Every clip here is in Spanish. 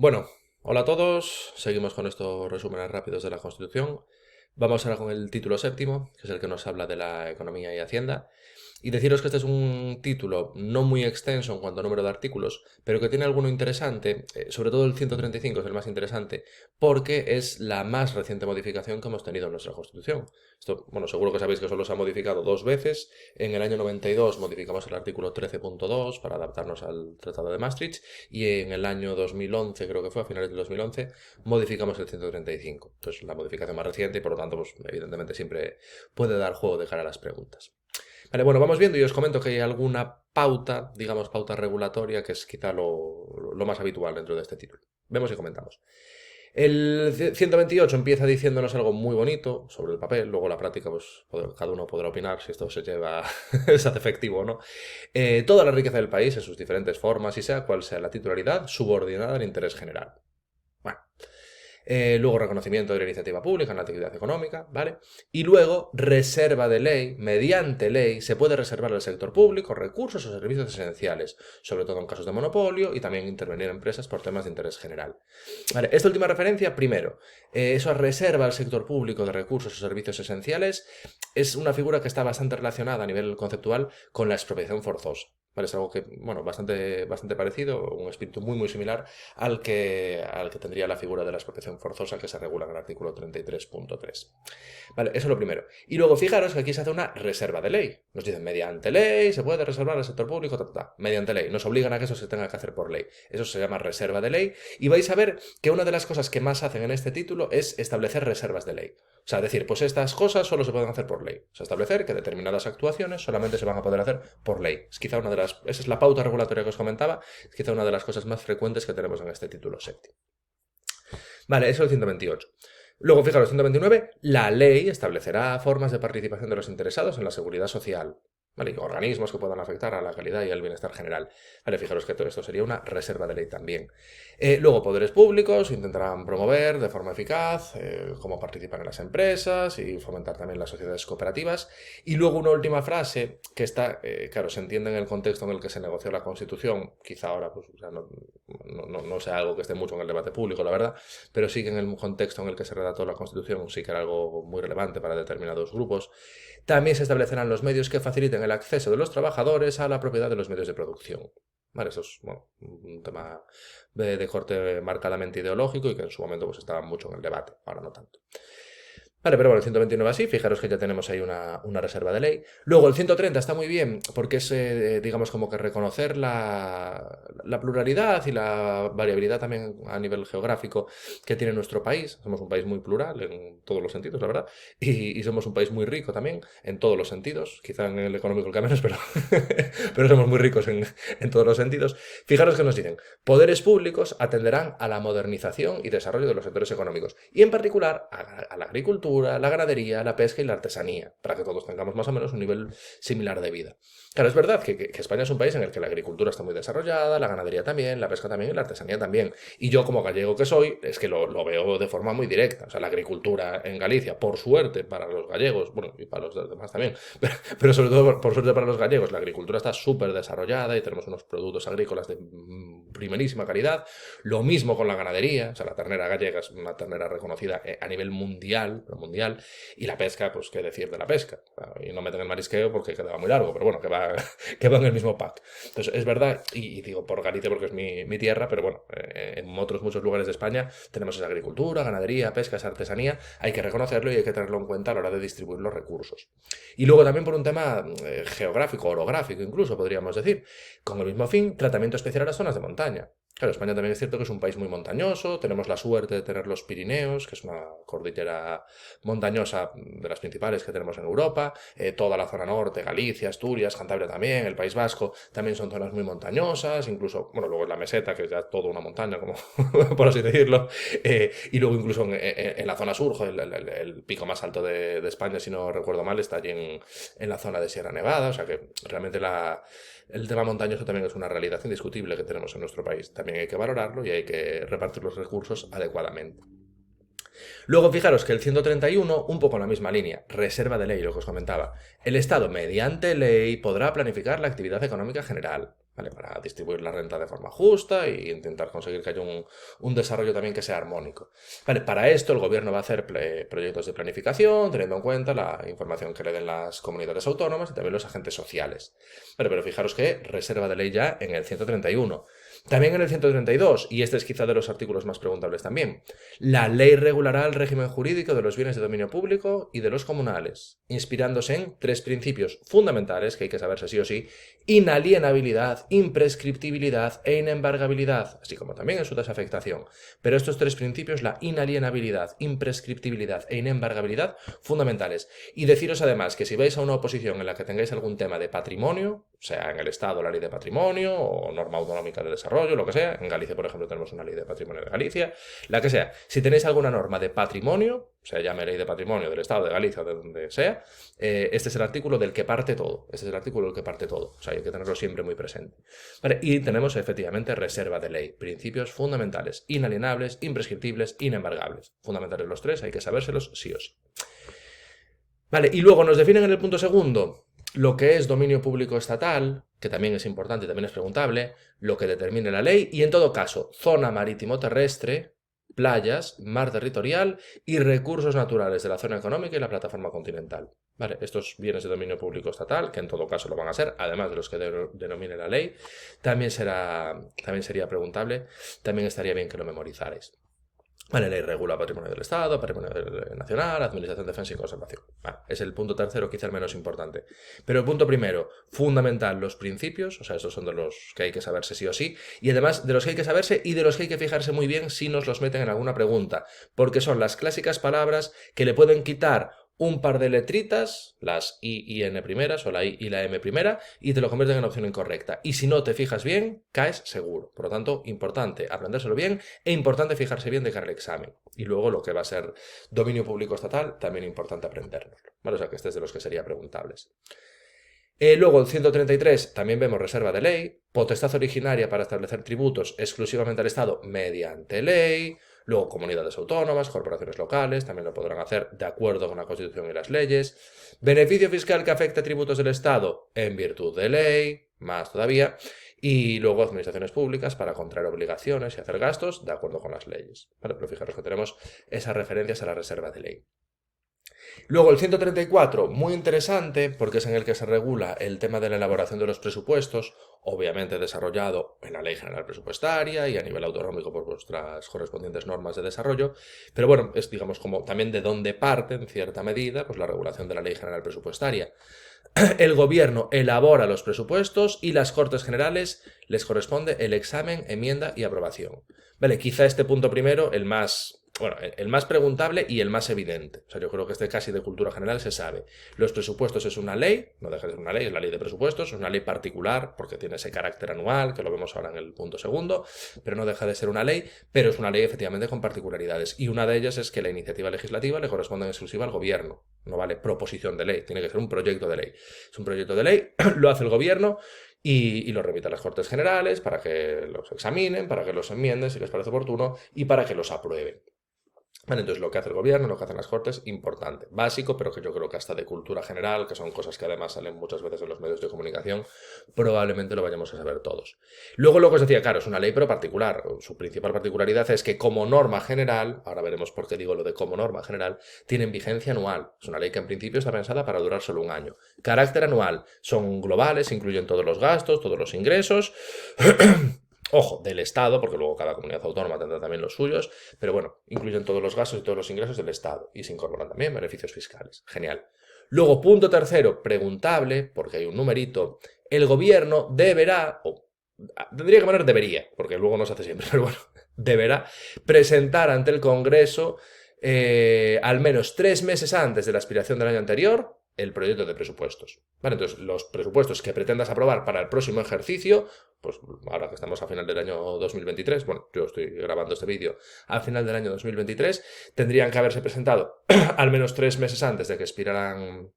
Bueno, hola a todos. Seguimos con estos resúmenes rápidos de la Constitución. Vamos ahora con el título séptimo, que es el que nos habla de la economía y hacienda. Y deciros que este es un título no muy extenso en cuanto a número de artículos, pero que tiene alguno interesante, sobre todo el 135 es el más interesante, porque es la más reciente modificación que hemos tenido en nuestra Constitución. Esto, bueno, seguro que sabéis que solo se ha modificado dos veces. En el año 92 modificamos el artículo 13.2 para adaptarnos al Tratado de Maastricht y en el año 2011, creo que fue a finales del 2011, modificamos el 135. Entonces, la modificación más reciente y por lo tanto, pues, evidentemente siempre puede dar juego de cara a las preguntas. Vale, bueno, vamos viendo y os comento que hay alguna pauta, digamos pauta regulatoria, que es quizá lo más habitual dentro de este título. Vemos y comentamos. El 128 empieza diciéndonos algo muy bonito sobre el papel, luego la práctica, pues cada uno podrá opinar si esto se lleva, se hace efectivo o no. Toda la riqueza del país en sus diferentes formas y sea cual sea la titularidad, subordinada al interés general. Bueno, luego reconocimiento de la iniciativa pública en la actividad económica, ¿vale? Y luego reserva de ley, mediante ley, se puede reservar al sector público recursos o servicios esenciales, sobre todo en casos de monopolio y también intervenir en empresas por temas de interés general. Vale, esta última referencia, primero, eso reserva al sector público de recursos o servicios esenciales es una figura que está bastante relacionada a nivel conceptual con la expropiación forzosa. ¿Vale? Es algo que, bueno, bastante parecido, un espíritu muy similar al que tendría la figura de la expropiación forzosa que se regula en el artículo 33.3. Vale, eso es lo primero. Y luego fijaros que aquí se hace una reserva de ley. Nos dicen, mediante ley se puede reservar al sector público, mediante ley. Nos obligan a que eso se tenga que hacer por ley. Eso se llama reserva de ley. Y vais a ver que una de las cosas que más hacen en este título es establecer reservas de ley. O sea, decir, pues estas cosas solo se pueden hacer por ley. O sea, establecer que determinadas actuaciones solamente se van a poder hacer por ley. Es quizá una de las... Esa es la pauta regulatoria que os comentaba. Es quizá una de las cosas más frecuentes que tenemos en este título séptimo. Vale, eso es el 128. Luego, fijaros, 129, la ley establecerá formas de participación de los interesados en la seguridad social. ¿Vale? Y organismos que puedan afectar a la calidad y al bienestar general. Vale, fijaros que todo esto sería una reserva de ley también. Luego, poderes públicos intentarán promover de forma eficaz cómo participar en las empresas y fomentar también las sociedades cooperativas. Y luego una última frase que está, claro, se entiende en el contexto en el que se negoció la Constitución. Quizá ahora pues, o sea, no sea algo que esté mucho en el debate público, la verdad, pero sí que en el contexto en el que se redactó la Constitución sí que era algo muy relevante para determinados grupos. También se establecerán los medios que faciliten el acceso de los trabajadores a la propiedad de los medios de producción. Vale, eso es bueno, un tema de corte marcadamente ideológico y que en su momento pues, estaba mucho en el debate, ahora no tanto. Vale, pero bueno, el 129 así, fijaros que ya tenemos ahí una reserva de ley. Luego el 130 está muy bien porque es, digamos, como que reconocer la pluralidad y la variabilidad también a nivel geográfico que tiene nuestro país. Somos un país muy plural en todos los sentidos, la verdad, y somos un país muy rico también en todos los sentidos. Quizá en el económico el que menos, pero, pero somos muy ricos en todos los sentidos. Fijaros que nos dicen, poderes públicos atenderán a la modernización y desarrollo de los sectores económicos y en particular a la agricultura, la ganadería, la pesca y la artesanía, para que todos tengamos más o menos un nivel similar de vida. Claro, es verdad que España es un país en el que la agricultura está muy desarrollada, la ganadería también, la pesca también y la artesanía también. Y yo como gallego que soy, es que lo veo de forma muy directa. O sea, la agricultura en Galicia, por suerte para los gallegos, bueno, y para los demás también, pero sobre todo por suerte para los gallegos, la agricultura está súper desarrollada y tenemos unos productos agrícolas de primerísima calidad. Lo mismo con la ganadería, o sea, la ternera gallega es una ternera reconocida a nivel mundial, y la pesca, pues qué decir de la pesca. Y no meten el marisqueo porque quedaba muy largo, pero bueno, que va en el mismo pack. Entonces, es verdad, y digo por Galicia porque es mi tierra, pero bueno, en otros muchos lugares de España tenemos esa agricultura, ganadería, pesca, esa artesanía, hay que reconocerlo y hay que tenerlo en cuenta a la hora de distribuir los recursos. Y luego también por un tema geográfico, orográfico incluso, podríamos decir, con el mismo fin, tratamiento especial a las zonas de montaña. Claro, España también es cierto que es un país muy montañoso, tenemos la suerte de tener los Pirineos, que es una cordillera montañosa de las principales que tenemos en Europa, toda la zona norte, Galicia, Asturias, Cantabria también, el País Vasco, también son zonas muy montañosas, incluso, bueno, luego es la meseta, que es ya toda una montaña, como por así decirlo, y luego incluso en la zona sur, el pico más alto de España, si no recuerdo mal, está allí en la zona de Sierra Nevada, o sea que realmente el tema montañoso también es una realidad indiscutible que tenemos en nuestro país. También hay que valorarlo y hay que repartir los recursos adecuadamente. Luego, fijaros que el 131, un poco en la misma línea, reserva de ley, lo que os comentaba. El Estado, mediante ley, podrá planificar la actividad económica general. ¿vale? Para distribuir la renta de forma justa e intentar conseguir que haya un desarrollo también que sea armónico. Vale, para esto el gobierno va a hacer proyectos de planificación, teniendo en cuenta la información que le den las comunidades autónomas y también los agentes sociales. Vale, pero fijaros que reserva de ley ya en el 131. También en el 132, y este es quizá de los artículos más preguntables también, la ley regulará el régimen jurídico de los bienes de dominio público y de los comunales, inspirándose en tres principios fundamentales que hay que saberse sí o sí: inalienabilidad, imprescriptibilidad e inembargabilidad, así como también en su desafectación. Pero estos tres principios, la inalienabilidad, imprescriptibilidad e inembargabilidad, fundamentales. Y deciros además que si vais a una oposición en la que tengáis algún tema de patrimonio, sea en el Estado la ley de patrimonio o norma autonómica de desarrollo, lo que sea, en Galicia por ejemplo tenemos una ley de patrimonio de Galicia, la que sea, si tenéis alguna norma de patrimonio, se llame ley de patrimonio del Estado de Galicia o de donde sea, este es el artículo del que parte todo, este es el artículo del que parte todo, o sea, hay que tenerlo siempre muy presente. Vale, y tenemos efectivamente reserva de ley, principios fundamentales, inalienables, imprescriptibles, inembargables, fundamentales los tres, hay que sabérselos sí o sí. Vale, y luego nos definen en el punto segundo lo que es dominio público estatal, que también es importante y también es preguntable, lo que determine la ley, y en todo caso, zona marítimo-terrestre, playas, mar territorial y recursos naturales de la zona económica y la plataforma continental. Vale, estos bienes de dominio público estatal, que en todo caso lo van a ser, además de los que denomine la ley, también sería preguntable, también estaría bien que lo memorizarais. Vale, ley regula patrimonio del Estado, patrimonio nacional, administración, defensa y conservación. Vale, es el punto tercero, quizá el menos importante. Pero el punto primero, fundamental, los principios, o sea, estos son de los que hay que saberse sí o sí, y además de los que hay que saberse y de los que hay que fijarse muy bien si nos los meten en alguna pregunta, porque son las clásicas palabras que le pueden quitar un par de letritas, las I y N primeras, o la I y la M primera, y te lo convierten en opción incorrecta. Y si no te fijas bien, caes seguro. Por lo tanto, importante aprendérselo bien e importante fijarse bien de cara al examen. Y luego lo que va a ser dominio público estatal, también importante aprenderlo. ¿Vale? O sea, que este es de los que sería preguntables. Luego, el 133, también vemos reserva de ley, potestad originaria para establecer tributos exclusivamente al Estado mediante ley. Luego, comunidades autónomas, corporaciones locales, también lo podrán hacer de acuerdo con la Constitución y las leyes. Beneficio fiscal que afecte a tributos del Estado en virtud de ley, más todavía. Y luego, administraciones públicas para contraer obligaciones y hacer gastos de acuerdo con las leyes. Vale, pero fijaros que tenemos esas referencias a la reserva de ley. Luego el 134, muy interesante, porque es en el que se regula el tema de la elaboración de los presupuestos, obviamente desarrollado en la Ley General Presupuestaria y a nivel autonómico por vuestras correspondientes normas de desarrollo, pero bueno, es digamos como también de dónde parte, en cierta medida, pues la regulación de la Ley General Presupuestaria. El gobierno elabora los presupuestos y las Cortes Generales les corresponde el examen, enmienda y aprobación. Vale, quizá este punto primero, el más preguntable y el más evidente. O sea, yo creo que este casi de cultura general se sabe. Los presupuestos es una ley, no deja de ser una ley, es la ley de presupuestos, es una ley particular porque tiene ese carácter anual, que lo vemos ahora en el punto segundo, pero no deja de ser una ley, pero es una ley efectivamente con particularidades. Y una de ellas es que la iniciativa legislativa le corresponde en exclusiva al gobierno. No vale proposición de ley, tiene que ser un proyecto de ley. Es un proyecto de ley, lo hace el gobierno y lo remite a las Cortes Generales para que los examinen, para que los enmienden si les parece oportuno y para que los aprueben. Vale, entonces lo que hace el gobierno, lo que hacen las Cortes, importante, básico, pero que yo creo que hasta de cultura general, que son cosas que además salen muchas veces en los medios de comunicación, probablemente lo vayamos a saber todos. Luego lo que os decía, claro, es una ley pero particular. Su principal particularidad es que como norma general, ahora veremos por qué digo lo de como norma general, tienen vigencia anual. Es una ley que en principio está pensada para durar solo un año. Carácter anual, son globales, incluyen todos los gastos, todos los ingresos. Ojo, del Estado, porque luego cada comunidad autónoma tendrá también los suyos, pero bueno, incluyen todos los gastos y todos los ingresos del Estado y se incorporan también beneficios fiscales. Genial. Luego, punto tercero, preguntable, porque hay un numerito, el gobierno deberá, o tendría que poner debería, porque luego no se hace siempre, pero bueno, deberá presentar ante el Congreso al menos 3 meses antes de la expiración del año anterior el proyecto de presupuestos. Vale, entonces los presupuestos que pretendas aprobar para el próximo ejercicio, pues ahora que estamos a final del año 2023, bueno, yo estoy grabando este vídeo al final del año 2023, tendrían que haberse presentado al menos 3 meses antes de que expiraran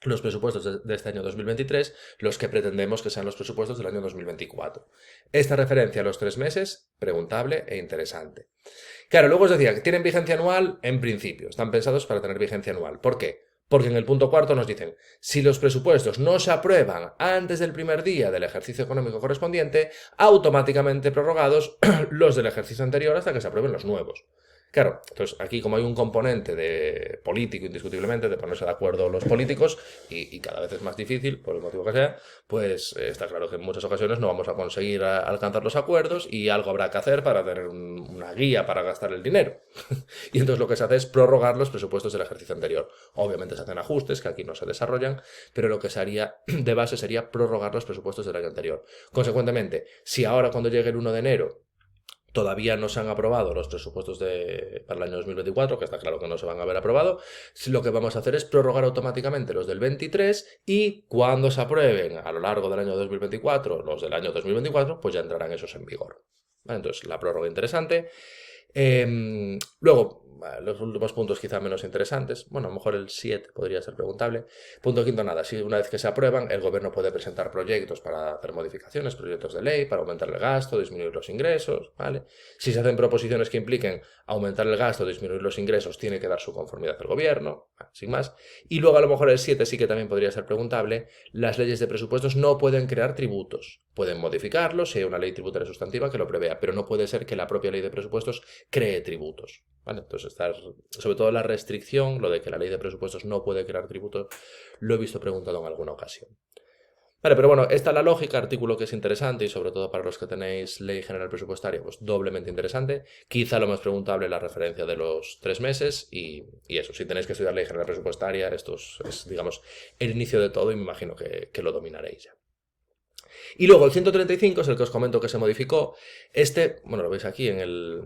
los presupuestos de este año 2023, los que pretendemos que sean los presupuestos del año 2024. Esta referencia a los 3 meses, preguntable e interesante. Claro, luego os decía que tienen vigencia anual en principio, están pensados para tener vigencia anual. ¿Por qué? Porque en el punto cuarto nos dicen, si los presupuestos no se aprueban antes del primer día del ejercicio económico correspondiente, automáticamente prorrogados los del ejercicio anterior hasta que se aprueben los nuevos. Claro, entonces aquí como hay un componente de político indiscutiblemente, de ponerse de acuerdo los políticos, y cada vez es más difícil, por el motivo que sea, pues está claro que en muchas ocasiones no vamos a conseguir alcanzar los acuerdos y algo habrá que hacer para tener una guía para gastar el dinero. Y entonces lo que se hace es prorrogar los presupuestos del ejercicio anterior. Obviamente se hacen ajustes que aquí no se desarrollan, pero lo que se haría de base sería prorrogar los presupuestos del año anterior. Consecuentemente, si ahora cuando llegue el 1 de enero todavía no se han aprobado los presupuestos para el año 2024, que está claro que no se van a haber aprobado, lo que vamos a hacer es prorrogar automáticamente los del 23 y cuando se aprueben a lo largo del año 2024 los del año 2024, pues ya entrarán esos en vigor. ¿Vale? Entonces, la prórroga interesante. Luego, los últimos puntos quizá menos interesantes, bueno, a lo mejor el 7 podría ser preguntable. Punto quinto, nada, si una vez que se aprueban, el gobierno puede presentar proyectos para hacer modificaciones, proyectos de ley, para aumentar el gasto, disminuir los ingresos, ¿vale? Si se hacen proposiciones que impliquen aumentar el gasto, disminuir los ingresos, tiene que dar su conformidad al gobierno, sin más. Y luego a lo mejor el 7 sí que también podría ser preguntable, las leyes de presupuestos no pueden crear tributos, pueden modificarlos si hay una ley tributaria sustantiva que lo prevea, pero no puede ser que la propia ley de presupuestos cree tributos, ¿vale? Entonces, sobre todo la restricción, lo de que la ley de presupuestos no puede crear tributos, lo he visto preguntado en alguna ocasión. Vale, pero bueno, esta es la lógica, artículo que es interesante y sobre todo para los que tenéis ley general presupuestaria, pues doblemente interesante. Quizá lo más preguntable es la referencia de los 3 meses y eso, si tenéis que estudiar ley general presupuestaria, esto es, digamos, el inicio de todo y me imagino que lo dominaréis ya. Y luego el 135 es el que os comento que se modificó. Bueno, lo veis aquí en el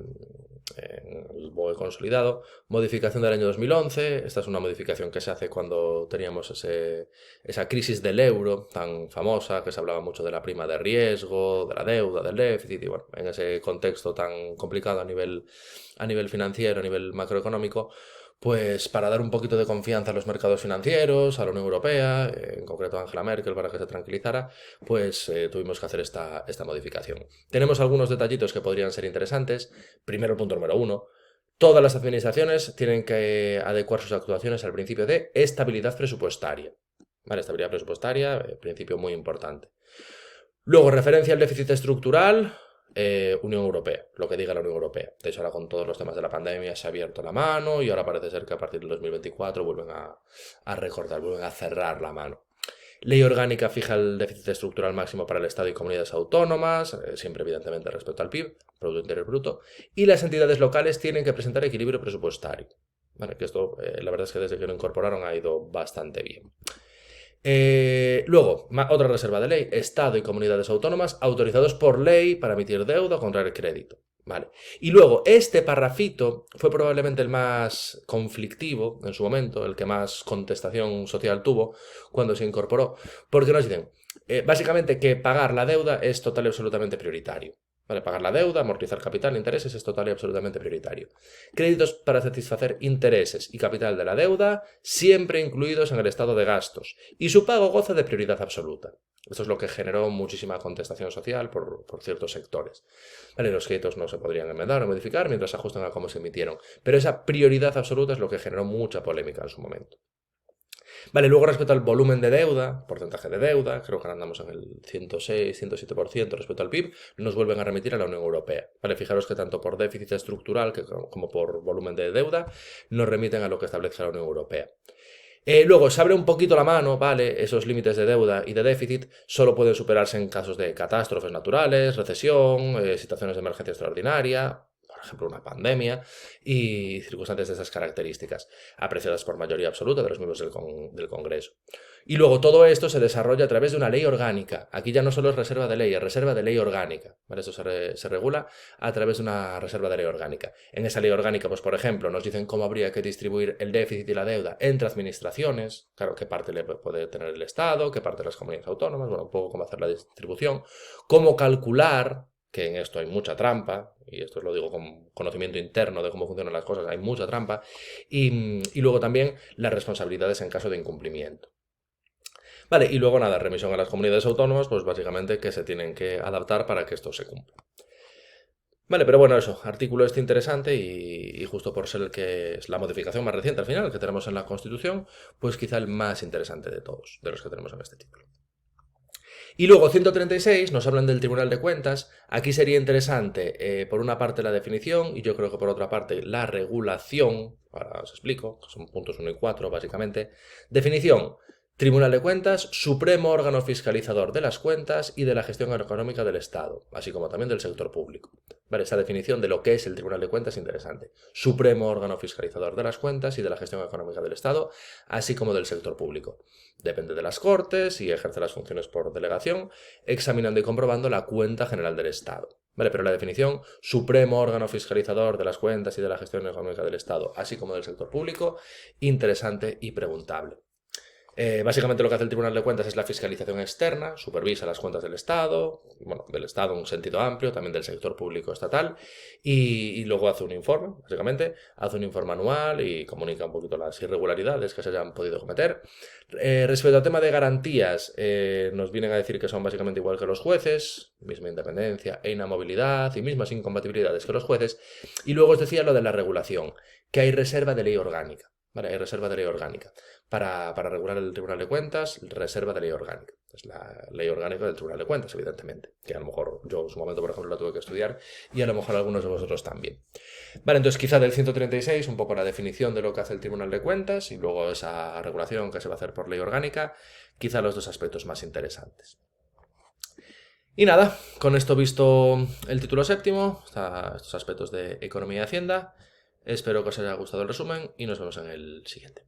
BOE consolidado, modificación del año 2011. Esta es una modificación que se hace cuando teníamos esa crisis del euro tan famosa, que se hablaba mucho de la prima de riesgo, de la deuda, del déficit, y bueno, en ese contexto tan complicado a nivel financiero, a nivel macroeconómico, pues para dar un poquito de confianza a los mercados financieros, a la Unión Europea, en concreto a Angela Merkel, para que se tranquilizara, pues tuvimos que hacer esta modificación. Tenemos algunos detallitos que podrían ser interesantes. Primero, el punto número 1. Todas las administraciones tienen que adecuar sus actuaciones al principio de estabilidad presupuestaria. ¿Vale? Estabilidad presupuestaria, principio muy importante. Luego, referencia al déficit estructural, Unión Europea, lo que diga la Unión Europea. De hecho, ahora con todos los temas de la pandemia se ha abierto la mano y ahora parece ser que a partir del 2024 vuelven a recortar, vuelven a cerrar la mano. Ley orgánica fija el déficit estructural máximo para el Estado y comunidades autónomas, siempre evidentemente respecto al PIB, Producto Interior Bruto, y las entidades locales tienen que presentar equilibrio presupuestario. Vale, que esto, la verdad es que desde que lo incorporaron ha ido bastante bien. Luego, otra reserva de ley, Estado y comunidades autónomas autorizados por ley para emitir deuda o contraer crédito. Vale. Y luego, este parrafito fue probablemente el más conflictivo en su momento, el que más contestación social tuvo cuando se incorporó, porque nos dicen, básicamente que pagar la deuda es total y absolutamente prioritario. Vale, pagar la deuda, amortizar capital, intereses es total y absolutamente prioritario. Créditos para satisfacer intereses y capital de la deuda, siempre incluidos en el estado de gastos, y su pago goza de prioridad absoluta. Esto es lo que generó muchísima contestación social por ciertos sectores. Vale, los créditos no se podrían enmendar o modificar mientras se ajustan a cómo se emitieron, pero esa prioridad absoluta es lo que generó mucha polémica en su momento. Vale, luego respecto al volumen de deuda, porcentaje de deuda, creo que andamos en el 106, 107% respecto al PIB, nos vuelven a remitir a la Unión Europea. Vale, fijaros que tanto por déficit estructural como por volumen de deuda nos remiten a lo que establece la Unión Europea. Luego, se abre un poquito la mano, ¿vale? Esos límites de deuda y de déficit solo pueden superarse en casos de catástrofes naturales, recesión, situaciones de emergencia extraordinaria, por ejemplo, una pandemia, y circunstancias de esas características, apreciadas por mayoría absoluta de los miembros del Congreso. Y luego todo esto se desarrolla a través de una ley orgánica. Aquí ya no solo es reserva de ley, es reserva de ley orgánica. ¿Vale? Eso se regula a través de una reserva de ley orgánica. En esa ley orgánica, pues por ejemplo, nos dicen cómo habría que distribuir el déficit y la deuda entre administraciones, claro, qué parte le puede tener el Estado, qué parte las comunidades autónomas, bueno, un poco cómo hacer la distribución, cómo calcular, que en esto hay mucha trampa, y esto lo digo con conocimiento interno de cómo funcionan las cosas, hay mucha trampa, y luego también las responsabilidades en caso de incumplimiento. Vale, y luego nada, remisión a las comunidades autónomas, pues básicamente que se tienen que adaptar para que esto se cumpla. Vale, pero bueno, eso, artículo este interesante y justo por ser el que es la modificación más reciente al final, el que tenemos en la Constitución, pues quizá el más interesante de todos, de los que tenemos en este título. Y luego 136 nos hablan del Tribunal de Cuentas. Aquí sería interesante, por una parte, la definición y yo creo que por otra parte la regulación. Ahora os explico, que son puntos 1 y 4 básicamente. Definición. Tribunal de Cuentas, supremo órgano fiscalizador de las cuentas y de la gestión económica del Estado, así como también del sector público. Vale, esta definición de lo que es el Tribunal de Cuentas es interesante. Supremo órgano fiscalizador de las cuentas y de la gestión económica del Estado, así como del sector público. Depende de las Cortes y ejerce las funciones por delegación, examinando y comprobando la cuenta general del Estado. Vale, pero la definición, supremo órgano fiscalizador de las cuentas y de la gestión económica del Estado, así como del sector público, interesante y preguntable. Básicamente lo que hace el Tribunal de Cuentas es la fiscalización externa, supervisa las cuentas del Estado, bueno, del Estado en un sentido amplio, también del sector público estatal, y luego hace un informe, básicamente, hace un informe anual y comunica un poquito las irregularidades que se hayan podido cometer. Respecto al tema de garantías, nos vienen a decir que son básicamente igual que los jueces, misma independencia e inamovilidad y mismas incompatibilidades que los jueces, y luego os decía lo de la regulación, que hay reserva de ley orgánica. Vale, hay reserva de ley orgánica. Para regular el Tribunal de Cuentas, reserva de ley orgánica. Es la ley orgánica del Tribunal de Cuentas, evidentemente. Que a lo mejor yo en su momento, por ejemplo, la tuve que estudiar y a lo mejor algunos de vosotros también. Vale, entonces quizá del 136 un poco la definición de lo que hace el Tribunal de Cuentas y luego esa regulación que se va a hacer por ley orgánica, quizá los dos aspectos más interesantes. Y nada, con esto visto el título séptimo, estos aspectos de economía y hacienda, espero que os haya gustado el resumen y nos vemos en el siguiente.